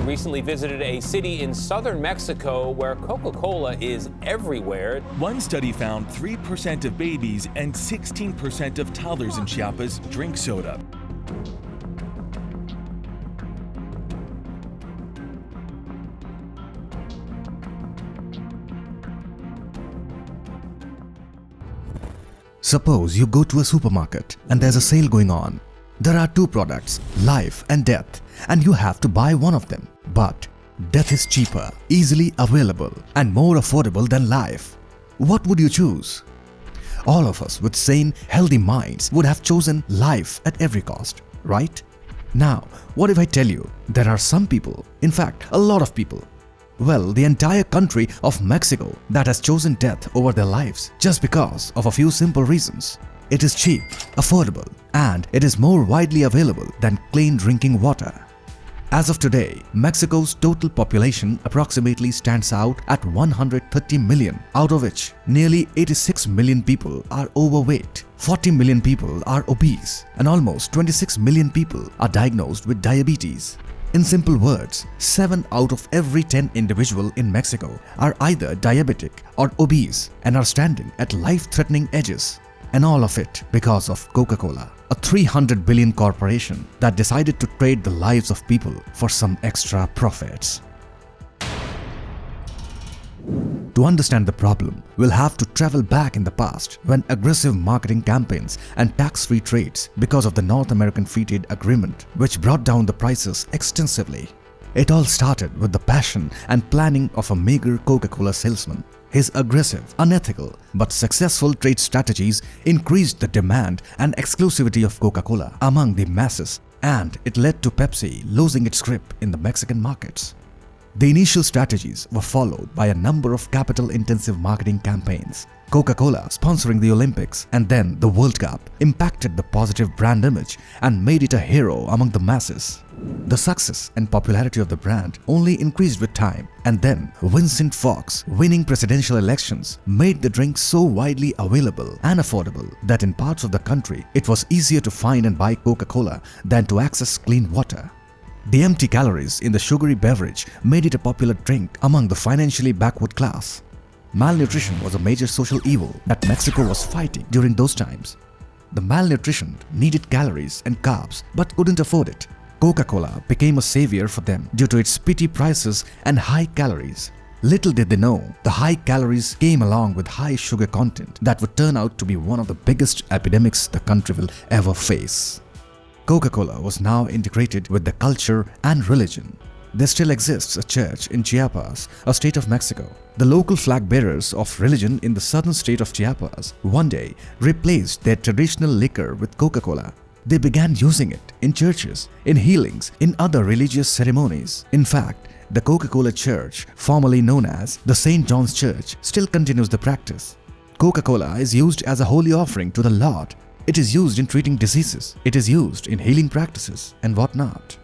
recently visited a city in southern Mexico where Coca-Cola is everywhere. One study found 3% of babies and 16% of toddlers in Chiapas drink soda. Suppose you go to a supermarket and there's a sale going on. There are two products, life and death, and you have to buy one of them. But death is cheaper, easily available, and more affordable than life. What would you choose? All of us with sane, healthy minds would have chosen life at every cost, right? Now, what if I tell you there are some people, in fact, a lot of people, well, the entire country of Mexico that has chosen death over their lives just because of a few simple reasons. It is cheap, affordable, and it is more widely available than clean drinking water. As of today, Mexico's total population approximately stands out at 130 million, out of which nearly 86 million people are overweight, 40 million people are obese, and almost 26 million people are diagnosed with diabetes. In simple words, 7 out of every 10 individuals in Mexico are either diabetic or obese and are standing at life-threatening edges. And all of it because of Coca-Cola, a 300 billion corporation that decided to trade the lives of people for some extra profits. To understand the problem, we'll have to travel back in the past when aggressive marketing campaigns and tax-free trades because of the North American Free Trade Agreement, which brought down the prices extensively. It all started with the passion and planning of a meager Coca-Cola salesman. His aggressive, unethical, but successful trade strategies increased the demand and exclusivity of Coca-Cola among the masses, and it led to Pepsi losing its grip in the Mexican markets. The initial strategies were followed by a number of capital-intensive marketing campaigns. Coca-Cola sponsoring the Olympics and then the World Cup impacted the positive brand image and made it a hero among the masses. The success and popularity of the brand only increased with time, and then Vincent Fox winning presidential elections made the drink so widely available and affordable that in parts of the country it was easier to find and buy Coca-Cola than to access clean water. The empty calories in the sugary beverage made it a popular drink among the financially backward class. Malnutrition was a major social evil that Mexico was fighting during those times. The malnutritioned needed calories and carbs but couldn't afford it. Coca-Cola became a savior for them due to its petty prices and high calories. Little did they know, the high calories came along with high sugar content that would turn out to be one of the biggest epidemics the country will ever face. Coca-Cola was now integrated with the culture and religion. There still exists a church in Chiapas, a state of Mexico. The local flag bearers of religion in the southern state of Chiapas one day replaced their traditional liquor with Coca-Cola. They began using it in churches, in healings, in other religious ceremonies. In fact, the Coca-Cola Church, formerly known as the St. John's Church, still continues the practice. Coca-Cola is used as a holy offering to the Lord. It is used in treating diseases. It is used in healing practices and whatnot.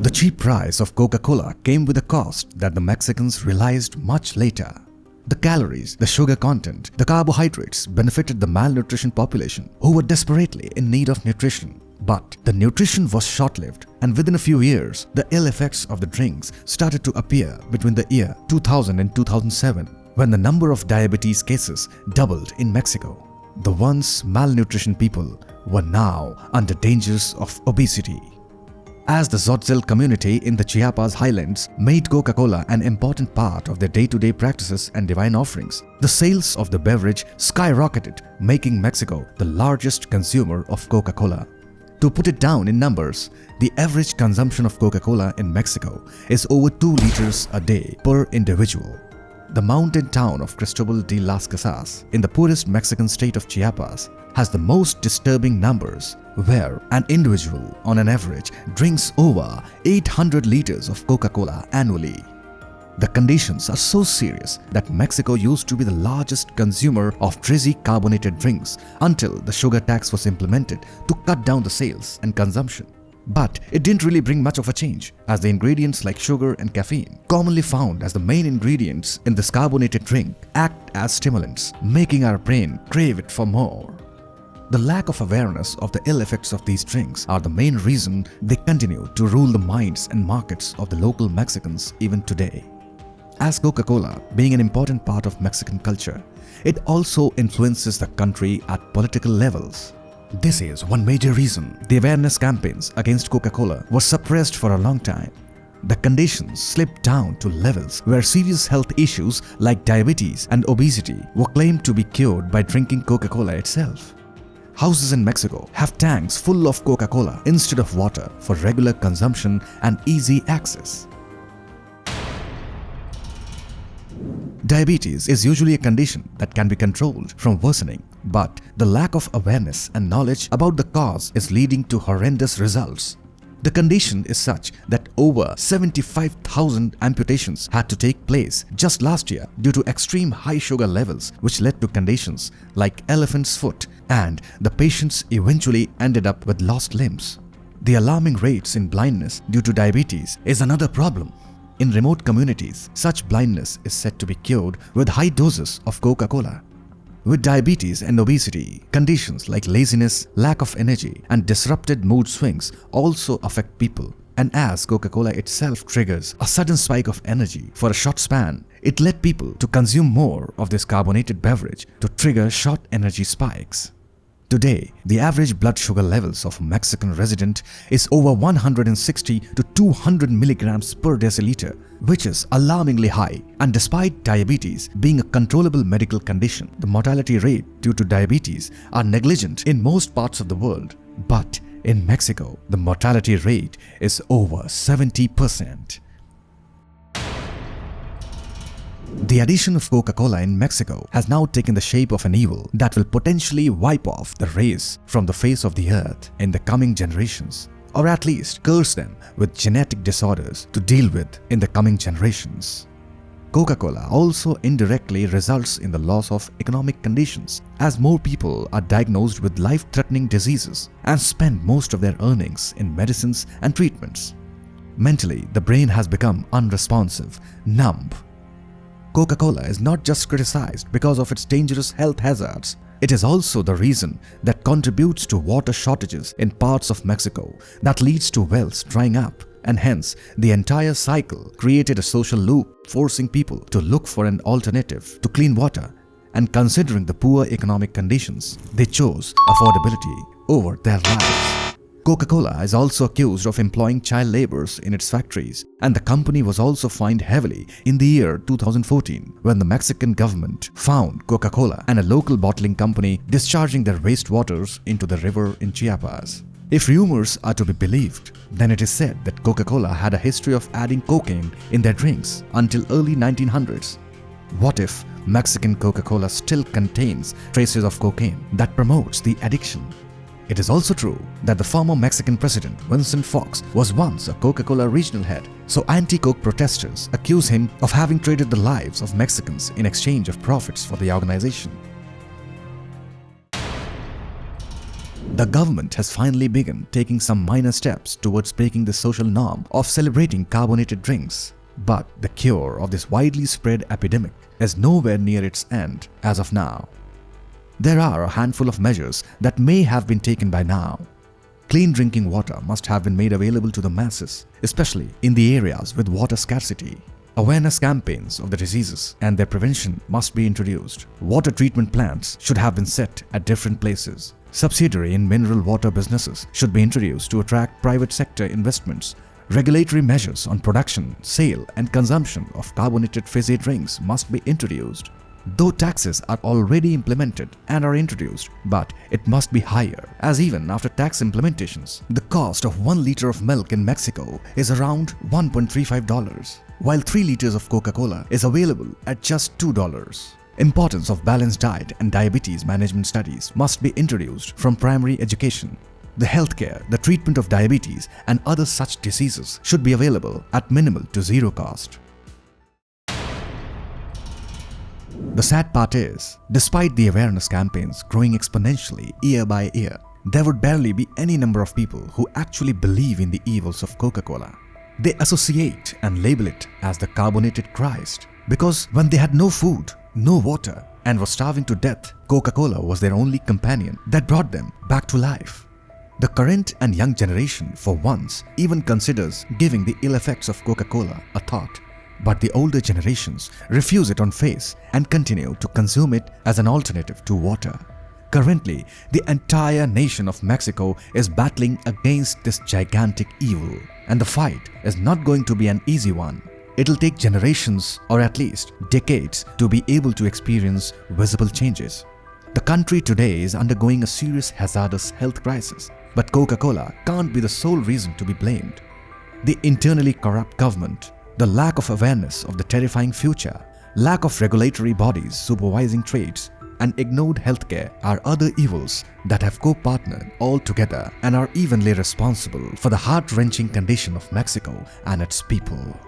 The cheap price of Coca-Cola came with a cost that the Mexicans realized much later. The calories, the sugar content, the carbohydrates benefited the malnutrition population who were desperately in need of nutrition. But the nutrition was short-lived, and within a few years, the ill effects of the drinks started to appear between the year 2000 and 2007, when the number of diabetes cases doubled in Mexico. The once malnutrition people were now under dangers of obesity. As the Tzotzil community in the Chiapas highlands made Coca-Cola an important part of their day-to-day practices and divine offerings, the sales of the beverage skyrocketed, making Mexico the largest consumer of Coca-Cola. To put it down in numbers, the average consumption of Coca-Cola in Mexico is over 2 liters a day per individual. The mountain town of Cristobal de las Casas, in the poorest Mexican state of Chiapas, has the most disturbing numbers, where an individual on an average drinks over 800 liters of Coca-Cola annually. The conditions are so serious that Mexico used to be the largest consumer of frizzy carbonated drinks until the sugar tax was implemented to cut down the sales and consumption. But it didn't really bring much of a change, as the ingredients like sugar and caffeine, commonly found as the main ingredients in this carbonated drink, act as stimulants, making our brain crave it for more. The lack of awareness of the ill effects of these drinks are the main reason they continue to rule the minds and markets of the local Mexicans even today. As Coca-Cola being an important part of Mexican culture, it also influences the country at political levels. This is one major reason the awareness campaigns against Coca-Cola were suppressed for a long time. The conditions slipped down to levels where serious health issues like diabetes and obesity were claimed to be cured by drinking Coca-Cola itself. Houses in Mexico have tanks full of Coca-Cola instead of water for regular consumption and easy access. Diabetes is usually a condition that can be controlled from worsening, but the lack of awareness and knowledge about the cause is leading to horrendous results. The condition is such that over 75,000 amputations had to take place just last year due to extreme high sugar levels, which led to conditions like elephant's foot, and the patients eventually ended up with lost limbs. The alarming rates in blindness due to diabetes is another problem. In remote communities, such blindness is said to be cured with high doses of Coca-Cola. With diabetes and obesity, conditions like laziness, lack of energy, and disrupted mood swings also affect people. And as Coca-Cola itself triggers a sudden spike of energy for a short span, it led people to consume more of this carbonated beverage to trigger short energy spikes. Today, the average blood sugar levels of a Mexican resident is over 160 to 200 milligrams per deciliter, which is alarmingly high. And despite diabetes being a controllable medical condition, the mortality rate due to diabetes are negligent in most parts of the world. But in Mexico, the mortality rate is over 70%. The addition of Coca-Cola in Mexico has now taken the shape of an evil that will potentially wipe off the race from the face of the earth in the coming generations, or at least curse them with genetic disorders to deal with in the coming generations. Coca-Cola also indirectly results in the loss of economic conditions, as more people are diagnosed with life-threatening diseases and spend most of their earnings in medicines and treatments. Mentally, the brain has become unresponsive, numb. Coca-Cola is not just criticized because of its dangerous health hazards. It is also the reason that contributes to water shortages in parts of Mexico that leads to wells drying up, and hence the entire cycle created a social loop forcing people to look for an alternative to clean water, and considering the poor economic conditions, they chose affordability over their lives. Coca-Cola is also accused of employing child laborers in its factories, and the company was also fined heavily in the year 2014 when the Mexican government found Coca-Cola and a local bottling company discharging their wastewaters into the river in Chiapas. If rumors are to be believed, then it is said that Coca-Cola had a history of adding cocaine in their drinks until early 1900s. What if Mexican Coca-Cola still contains traces of cocaine that promotes the addiction? It is also true that the former Mexican president Vincent Fox was once a Coca-Cola regional head, so anti-Coke protesters accuse him of having traded the lives of Mexicans in exchange of profits for the organization. The government has finally begun taking some minor steps towards breaking the social norm of celebrating carbonated drinks, but the cure of this widely spread epidemic is nowhere near its end as of now. There are a handful of measures that may have been taken by now. Clean drinking water must have been made available to the masses, especially in the areas with water scarcity. Awareness campaigns of the diseases and their prevention must be introduced. Water treatment plants should have been set at different places. Subsidiary and mineral water businesses should be introduced to attract private sector investments. Regulatory measures on production, sale, and consumption of carbonated fizzy drinks must be introduced. Though taxes are already implemented and are introduced, but it must be higher, as even after tax implementations, the cost of 1 liter of milk in Mexico is around $1.35, while 3 liters of Coca-Cola is available at just $2. Importance of balanced diet and diabetes management studies must be introduced from primary education. The healthcare, the treatment of diabetes and other such diseases should be available at minimal to zero cost. The sad part is, despite the awareness campaigns growing exponentially year by year, there would barely be any number of people who actually believe in the evils of Coca-Cola. They associate and label it as the carbonated Christ, because when they had no food, no water, and were starving to death, Coca-Cola was their only companion that brought them back to life. The current and young generation, for once, even considers giving the ill effects of Coca-Cola a thought. But the older generations refuse it on face and continue to consume it as an alternative to water. Currently, the entire nation of Mexico is battling against this gigantic evil, and the fight is not going to be an easy one. It'll take generations or at least decades to be able to experience visible changes. The country today is undergoing a serious hazardous health crisis, but Coca-Cola can't be the sole reason to be blamed. The internally corrupt government, the lack of awareness of the terrifying future, lack of regulatory bodies supervising trades, and ignored healthcare are other evils that have co-partnered all together and are evenly responsible for the heart-wrenching condition of Mexico and its people.